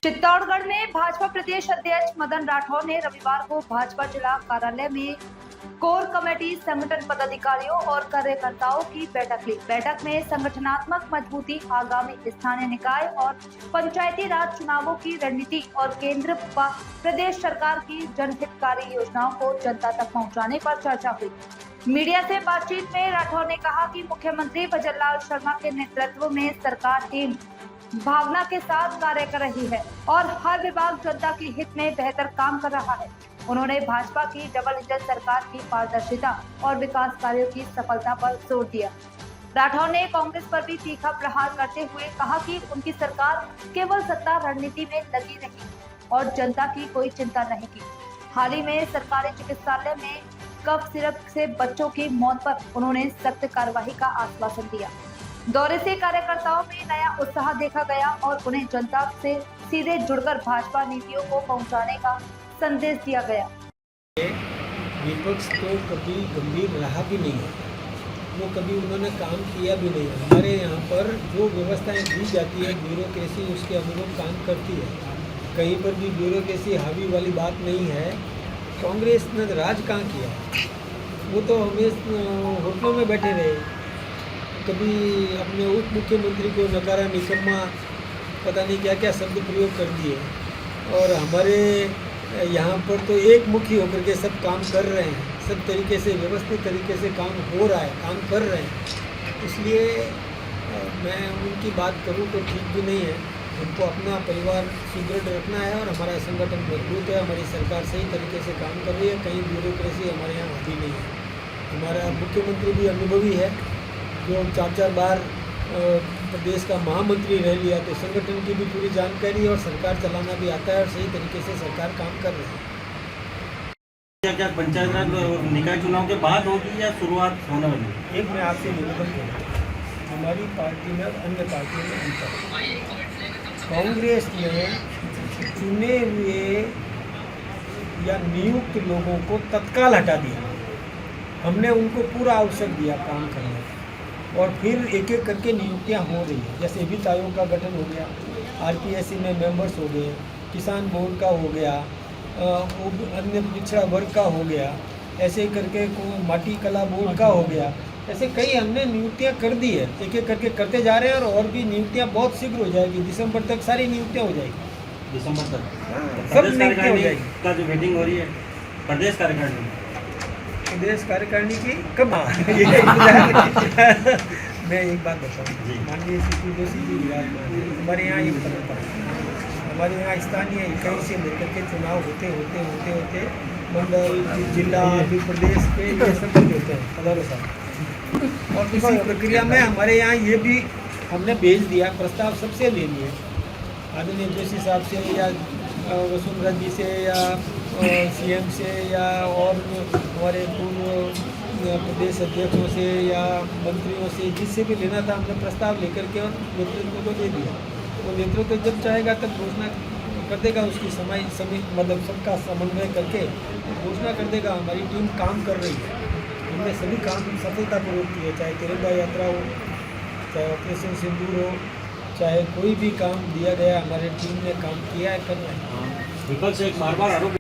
चित्तौड़गढ़ में भाजपा प्रदेश अध्यक्ष मदन राठौर ने रविवार को भाजपा जिला कार्यालय में कोर कमेटी, संगठन पदाधिकारियों और कार्यकर्ताओं की बैठक ली। बैठक में संगठनात्मक मजबूती, आगामी स्थानीय निकाय और पंचायती राज चुनावों की रणनीति और केंद्र व प्रदेश सरकार की जनहितकारी योजनाओं को जनता तक पहुंचाने पर चर्चा हुई। मीडिया से बातचीत में राठौर ने कहा कि मुख्यमंत्री भजनलाल शर्मा के नेतृत्व में सरकार टीम भावना के साथ कार्य कर रही है और हर विभाग जनता के हित में बेहतर काम कर रहा है। उन्होंने भाजपा की डबल इंजन सरकार की पारदर्शिता और विकास कार्यों की सफलता पर जोर दिया। राठौर ने कांग्रेस पर भी तीखा प्रहार करते हुए कहा कि उनकी सरकार केवल सत्ता रणनीति में लगी रही और जनता की कोई चिंता नहीं की। हाल ही में सरकारी चिकित्सालय में कफ सिरप से बच्चों की मौत पर उन्होंने सख्त कार्रवाई का आश्वासन दिया। दौरे से कार्यकर्ताओं में नया उत्साह देखा गया और उन्हें जनता से सीधे जुड़कर भाजपा नीतियों को पहुंचाने का संदेश दिया गया। विपक्ष तो कभी गंभीर रहा भी नहीं है, वो कभी उन्होंने काम किया भी नहीं है। हमारे यहाँ पर जो व्यवस्थाएं दी जाती है, ब्यूरोक्रेसी उसके अनुरूप काम करती है। कहीं पर भी ब्यूरोक्रेसी हावी वाली बात नहीं है। कांग्रेस ने राज कहाँ किया? वो तो हमें होटलों में बैठे रहे, कभी अपने उप मुख्यमंत्री को नकारा, निकम्मा, पता नहीं क्या क्या शब्द प्रयोग कर दिए। और हमारे यहाँ पर तो एक मुखी होकर के सब काम कर रहे हैं, सब तरीके से व्यवस्थित तरीके से काम हो रहा है, काम कर रहे हैं। इसलिए मैं उनकी बात करूँ तो ठीक भी नहीं है। हमको अपना परिवार सुदृढ़ रखना है और हमारा संगठन मजबूत है, हमारी सरकार सही तरीके से काम कर रही है, कहीं ब्यूरोक्रेसी हमारे यहाँ अभी नहीं है। हमारा मुख्यमंत्री भी अनुभवी है, जो 4-4 बार प्रदेश का महामंत्री रह लिया, तो संगठन की भी पूरी जानकारी और सरकार चलाना भी आता है और सही तरीके से सरकार काम कर रही है। क्या पंचायत राज निकाय चुनाव के बाद होगी या शुरुआत होने वाली है? एक मैं आपसे निवेदन करूँ, हमारी पार्टी में और अन्य पार्टियों में अंतर। कांग्रेस ने चुने हुए या नियुक्त लोगों को तत्काल हटा दिया। हमने उनको पूरा अवसर दिया काम करने और फिर एक एक करके नियुक्तियां हो रही है। जैसे वित्त आयोग का गठन हो गया, आरपीएससी में मेंबर्स हो गए, किसान बोर्ड का हो गया, अन्य पिछड़ा वर्ग का हो गया, ऐसे करके माटी कला बोर्ड का हो गया। ऐसे कई हमने नियुक्तियां कर दी है, एक एक करके करते जा रहे हैं और भी नियुक्तियां बहुत शीघ्र हो जाएगी। दिसंबर तक सारी नियुक्तियाँ हो जाएगी। दिसंबर तक सब नियुक्तियाँ हो जाएगी। का जो मीटिंग हो रही है प्रदेश कार्यकारिणी, प्रदेश कार्यकारिणी की कब मैं एक बात बताऊँ, माननीय सीपी जोशी जी विराजमान है। हमारे यहाँ एक परंपरा है, हमारे यहाँ स्थानीय इकाई से लेकर के चुनाव होते मंडल, जिला, फिर प्रदेश के ये सब होते हैं हजारों साल। और इसी प्रक्रिया में हमारे यहाँ ये भी हमने भेज दिया, प्रस्ताव सबसे ले लिए, आदरणीय जोशी साहब से या वसुंधरा जी से या सीएम से या और हमारे पूर्व प्रदेश अध्यक्षों से या मंत्रियों से, जिससे भी लेना था हमने प्रस्ताव लेकर के और नेतृत्व को दे दिया। वो नेतृत्व जब चाहेगा तब घोषणा कर देगा, उसकी मतलब सबका समन्वय करके घोषणा कर देगा। हमारी टीम काम कर रही है, हमने सभी काम सफलतापूर्वक किए, चाहे तिरंगा यात्रा हो, चाहे ऑपरेशन सिंदूर हो, चाहे कोई भी काम दिया गया, हमारी टीम ने काम किया है, कर रहे हैं। विपक्ष एक बार आरोप